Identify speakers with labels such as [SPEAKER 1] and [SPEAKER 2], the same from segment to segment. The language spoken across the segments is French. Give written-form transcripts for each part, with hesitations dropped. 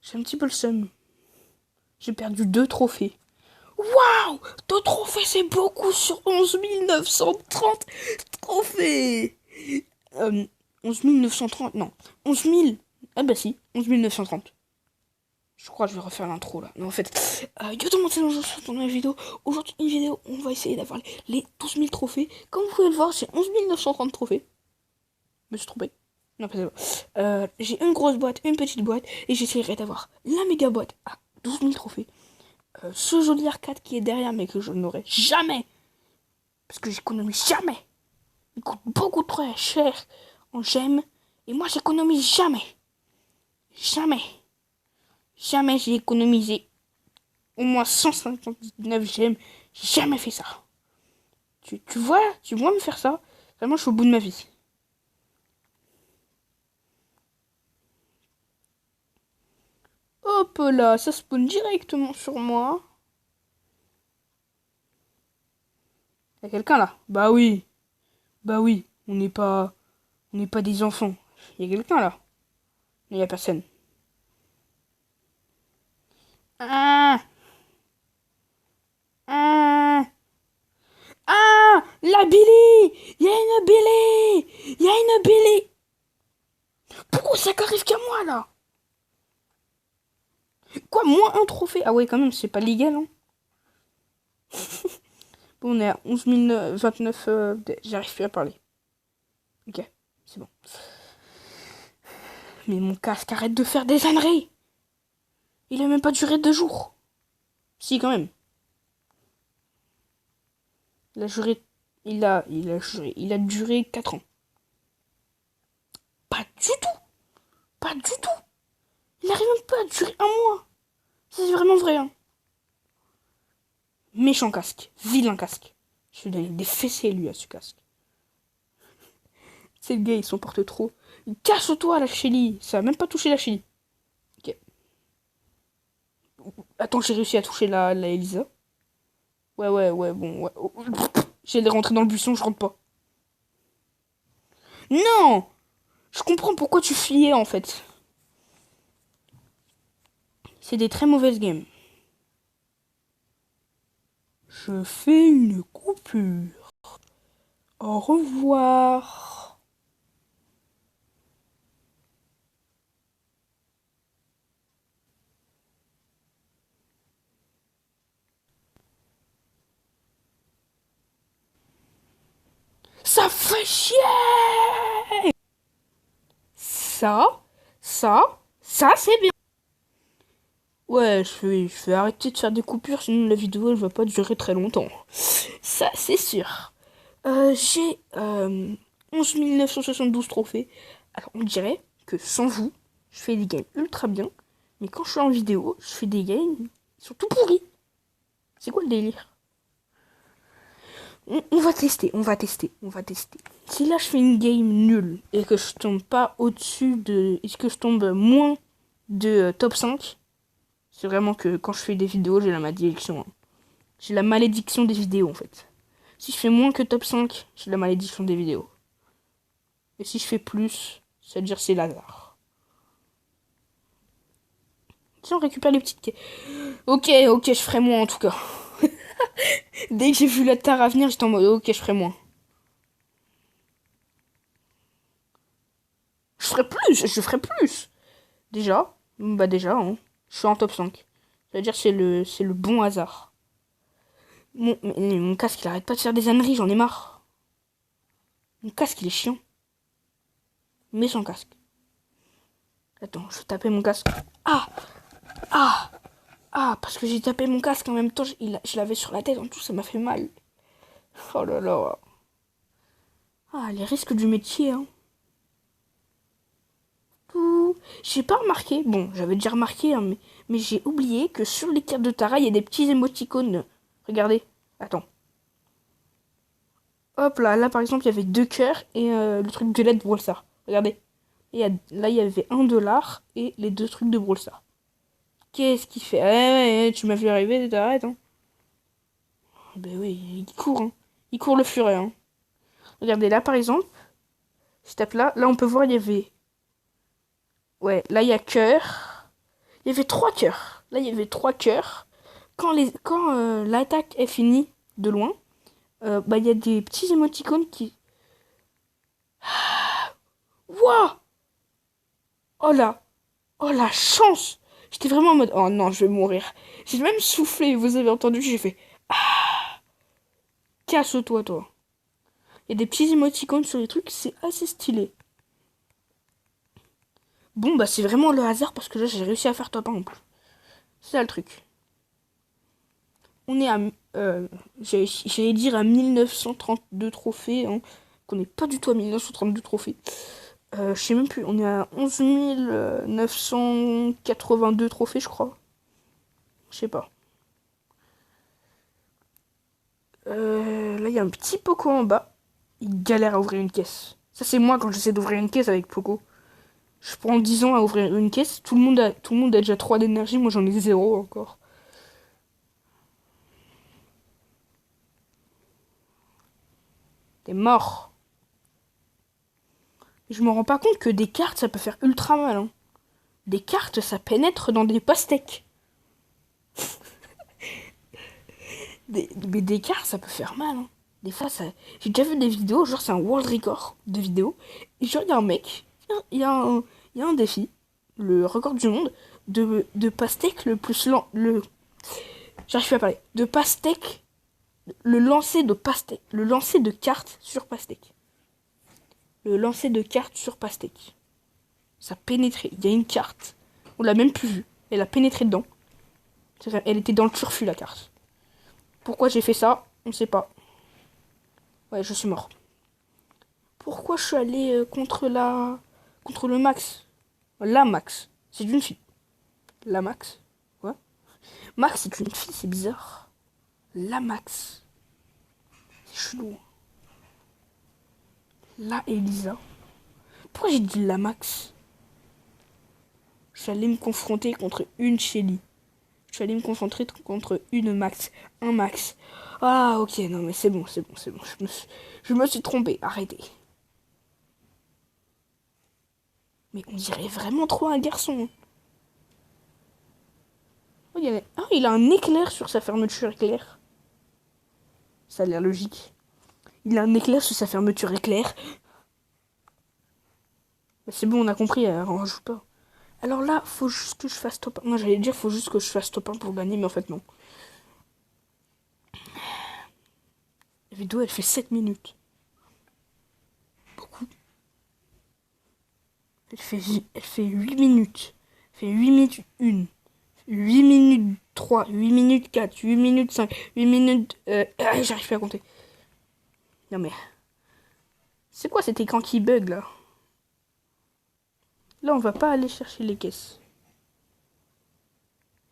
[SPEAKER 1] J'ai un petit peu le seum. J'ai perdu 2 trophées. Waouh! 2 trophées, c'est beaucoup sur 11 930 trophées! 11 930, non. 11 000. Ah bah si, 11 930. Je crois que je vais refaire l'intro là. Non, en fait, yo tout le monde, c'est Longeau sur ton nouvelle vidéo. Aujourd'hui, une vidéo où on va essayer d'avoir les 12 000 trophées. Comme vous pouvez le voir, j'ai 11 930 trophées. Je me suis trompé. Non, pas ça. J'ai une grosse boîte, une petite boîte, et j'essaierai d'avoir la méga boîte à 12 000 trophées. Ce joli arcade qui est derrière, mais que je n'aurai jamais. Parce que j'économise jamais. Il coûte beaucoup trop cher en gemmes. Et moi, j'économise jamais. Jamais. Jamais j'ai économisé au moins 159 gemmes. J'ai jamais fait ça. Tu vois me faire ça? Vraiment, je suis au bout de ma vie. Hop là, ça spawn directement sur moi. Y'a quelqu'un là? Bah oui. Bah oui. On n'est pas des enfants. Y'a quelqu'un là? Il y a personne. Ah! Ah! Ah! La Billy! Il y a une Billy! Il y a une Billy! Pourquoi ça qu'arrive qu'à moi là? Quoi, moins un trophée? Ah ouais, quand même, c'est pas légal, hein? Bon, on est à 11 029. J'arrive plus à parler. Ok, c'est bon. Mais mon casque, arrête de faire des âneries! Il a même pas duré 2 jours. Si, quand même. Il a duré. Il a duré 4 ans. Pas du tout! Pas du tout! Il n'arrive même pas à durer un mois! Ça, c'est vraiment vrai, hein. Méchant casque. Vilain casque. Je vais donner des fessées, lui, à ce casque. C'est le gars, il s'en porte trop. Casse-toi, la chélie. Ça a même pas touché la chélie. Ok. Attends, j'ai réussi à toucher la Elisa. Ouais, bon, ouais. Oh, j'ai rentré dans le buisson, je rentre pas. Non! Je comprends pourquoi tu fuyais, en fait. C'est des très mauvaises games. Je fais une coupure. Au revoir. Ça fait chier! Ça, c'est bien. Ouais, je vais arrêter de faire des coupures, sinon la vidéo elle va pas durer très longtemps. Ça, c'est sûr. J'ai 11 972 trophées. Alors, on dirait que sans vous, je fais des games ultra bien. Mais quand je suis en vidéo, je fais des games qui sont tout pourris. C'est quoi le délire? On va tester, on va tester, on va tester. Si là je fais une game nulle et que je tombe pas au-dessus de. Est-ce que je tombe moins de top 5? C'est vraiment que quand je fais des vidéos, j'ai la malédiction, hein. J'ai la malédiction des vidéos en fait. Si je fais moins que top 5, j'ai la malédiction des vidéos. Et si je fais plus, c'est-à-dire c'est l'hasard. Si on récupère les petites quais. Ok, je ferai moins en tout cas. Dès que j'ai vu la Terre à venir, j'étais en mode ok, je ferai moins. Je ferai plus. Déjà, bah déjà, hein, je suis en top 5. C'est-à-dire c'est le bon hasard. Mon casque, il arrête pas de faire des âneries, j'en ai marre. Mon casque, il est chiant. Mais sans casque. Attends, je vais taper mon casque. Ah! Ah! Ah! Parce que j'ai tapé mon casque en même temps, je l'avais sur la tête, en tout, ça m'a fait mal. Oh là là. Ah, les risques du métier, hein. J'ai pas remarqué, bon, j'avais déjà remarqué, hein, mais j'ai oublié que sur les cartes de Tara, il y a des petits émoticônes. Regardez. Attends. Hop là, par exemple, il y avait 2 cœurs et le truc de l'aide de Brawl Stars. Regardez. Et là, il y avait 1 $ et les 2 trucs de Brawl Stars. Qu'est-ce qu'il fait? Ouais, tu m'as vu arriver, t'arrêtes, hein. Ben oui, il court, hein. Il court le furet, hein. Regardez, là, par exemple, je tape là. Là, on peut voir, il y avait... Ouais, là, il y a cœur. Il y avait 3 cœurs. Là, il y avait 3 cœurs. Quand l'attaque est finie de loin, bah, il y a des petits émoticônes qui... Waouh! Oh là! Oh la chance! J'étais vraiment en mode... Oh non, je vais mourir. J'ai même soufflé, vous avez entendu, j'ai fait... Casse-toi, toi. Il y a des petits émoticônes sur les trucs, c'est assez stylé. Bon, bah c'est vraiment le hasard parce que là, j'ai réussi à faire top 1 en plus. C'est ça le truc. On est à... j'allais dire à 1932 trophées, hein, qu'on n'est pas du tout à 1932 trophées. Je sais même plus, on est à 11 982 trophées, je crois. Je sais pas. Là, il y a un petit Poco en bas. Il galère à ouvrir une caisse. Ça, c'est moi quand j'essaie d'ouvrir une caisse avec Poco. Je prends 10 ans à ouvrir une caisse. Tout le monde a déjà 3 d'énergie. Moi, j'en ai 0 encore. T'es mort. Je me rends pas compte que des cartes, ça peut faire ultra mal. Hein. Des cartes, ça pénètre dans des pastèques. Mais des cartes, ça peut faire mal. Hein. Des fois, ça... J'ai déjà vu des vidéos, genre c'est un world record de vidéos. Et genre, il y a un mec, il y a un défi, le record du monde, de pastèque le plus lent. J'arrive plus à parler. De pastèque, le lancer de pastèque. Le lancer de cartes sur pastèque. Le lancer de cartes sur pastèque. Ça pénétrait. Il y a une carte. On l'a même plus vue. Elle a pénétré dedans. Elle était dans le turfu, la carte. Pourquoi j'ai fait ça? On sait pas. Ouais, je suis mort. Pourquoi je suis allé contre le Max? La Max. C'est une fille. La Max. Ouais. Max, c'est une fille, c'est bizarre. La Max. C'est chelou. La Elisa. Pourquoi j'ai dit la Max? Je suis allé me confronter contre une Shelly. Je suis allé me confronter contre une Max. Un Max. Ah, ok, non, mais c'est bon, c'est bon, c'est bon. Je me suis trompé. Arrêtez. Mais on dirait vraiment trop un garçon. Oh, il a un éclair sur sa fermeture éclair. Ça a l'air logique. Il a un éclair sur sa fermeture éclair. Bah, c'est bon, on a compris, on joue pas. Alors là, faut juste que je fasse top 1. Moi, j'allais dire, faut juste que je fasse top 1 pour gagner, mais en fait, non. La vidéo, elle fait 7 minutes. Beaucoup. Elle fait 8 minutes. Elle fait 8 minutes 1. 8 minutes 3. 8 minutes 4. 8 minutes 5. 8 minutes... j'arrive plus à compter. Non mais... C'est quoi cet écran qui bug, là? Là, on va pas aller chercher les caisses.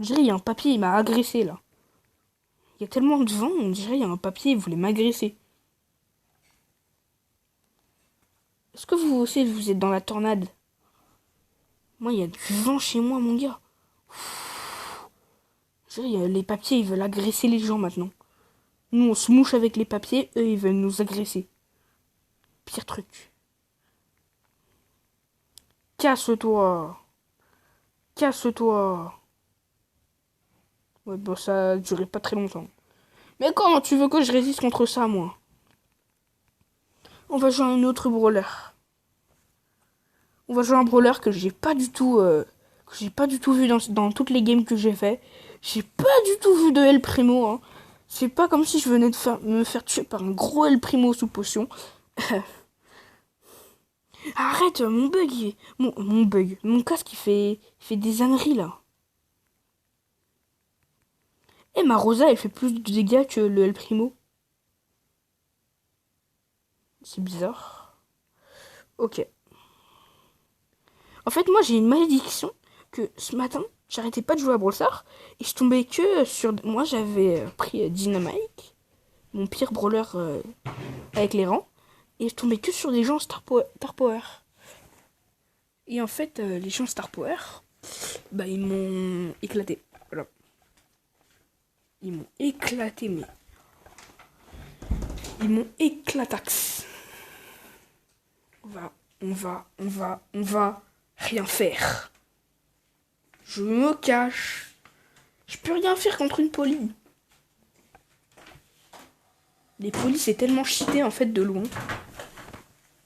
[SPEAKER 1] Je dirais, il y a un papier, il m'a agressé, là. Il y a tellement de vent, on dirait, il y a un papier, il voulait m'agresser. Est-ce que vous aussi, vous êtes dans la tornade? Moi, il y a du vent chez moi, mon gars. Je dirais, les papiers, ils veulent agresser les gens, maintenant. Nous, on se mouche avec les papiers, eux, ils veulent nous agresser. Pire truc. Casse-toi. Casse-toi. Ouais, bon, ça a duré pas très longtemps. Mais comment tu veux que je résiste contre ça, moi? On va jouer à un autre brawler. On va jouer à un brawler que j'ai pas du tout... que j'ai pas du tout vu dans toutes les games que j'ai fait. J'ai pas du tout vu de El Primo, hein. C'est pas comme si je venais de me faire tuer par un gros El Primo sous potion. Arrête, mon bug, mon bug. Mon casque, il fait des âneries, là. Et ma Rosa, elle fait plus de dégâts que le El Primo. C'est bizarre. Ok. En fait, moi, j'ai une malédiction que ce matin, j'arrêtais pas de jouer à Brawl Stars et je tombais que sur... Moi, j'avais pris Dynamite, mon pire brawler avec les rangs, et je tombais que sur des gens Star Power. Et en fait, les gens Star Power, bah, ils m'ont éclaté. Voilà. Ils m'ont éclaté, mais... Ils m'ont éclatax. On va rien faire. Je me cache. Je peux rien faire contre une police. Les polices, c'est tellement cheaté en fait de loin.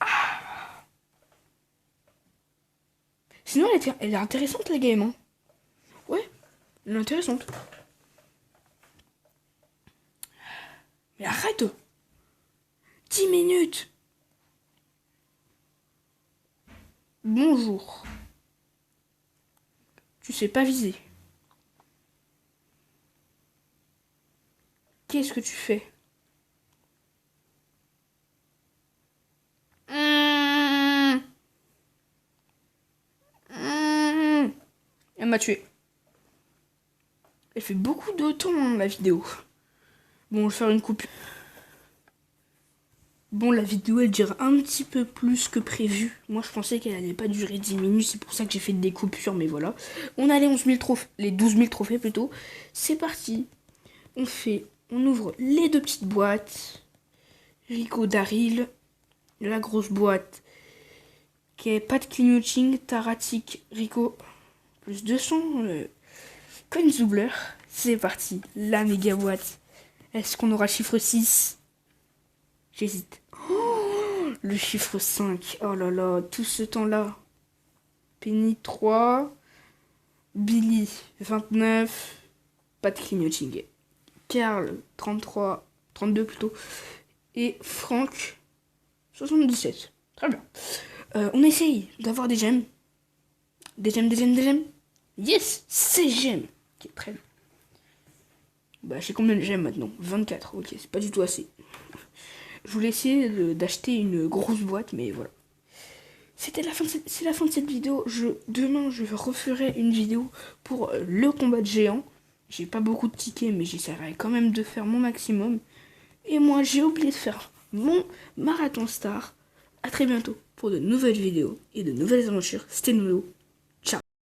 [SPEAKER 1] Ah. Sinon, elle est intéressante la game. Hein. Ouais, elle est intéressante. Mais arrête. 10 minutes. Bonjour. Tu sais pas viser. Qu'est-ce que tu fais? Elle m'a tué. Elle fait beaucoup de temps la vidéo. Bon, je vais faire une coupure. Bon, la vidéo elle dure un petit peu plus que prévu. Moi je pensais qu'elle allait pas durer 10 minutes, c'est pour ça que j'ai fait des coupures, mais voilà. On a les 11 000 trophées, les 12 000 trophées plutôt. C'est parti. On ouvre les deux petites boîtes. Rico Daryl, la grosse boîte qui est pas de clignoting, Taratic, Rico, plus 200 coin Zoubler. C'est parti, la méga boîte. Est-ce qu'on aura chiffre 6? J'hésite. Oh, le chiffre 5. Oh là là, tout ce temps-là. Penny 3. Billy 29. Pas de clignoting. Karl 33. 32 plutôt. Et Franck 77. Très bien. On essaye d'avoir des gemmes. Des gemmes. Yes, c'est gemmes. Ok, très bien. Bah, j'ai combien de gemmes maintenant? 24. Ok, c'est pas du tout assez. Je voulais essayer d'acheter une grosse boîte, mais voilà. C'est la fin de cette vidéo. Demain, je referai une vidéo pour le combat de géant. J'ai pas beaucoup de tickets, mais j'essaierai quand même de faire mon maximum. Et moi, j'ai oublié de faire mon marathon star. A très bientôt pour de nouvelles vidéos et de nouvelles aventures. C'était Nono.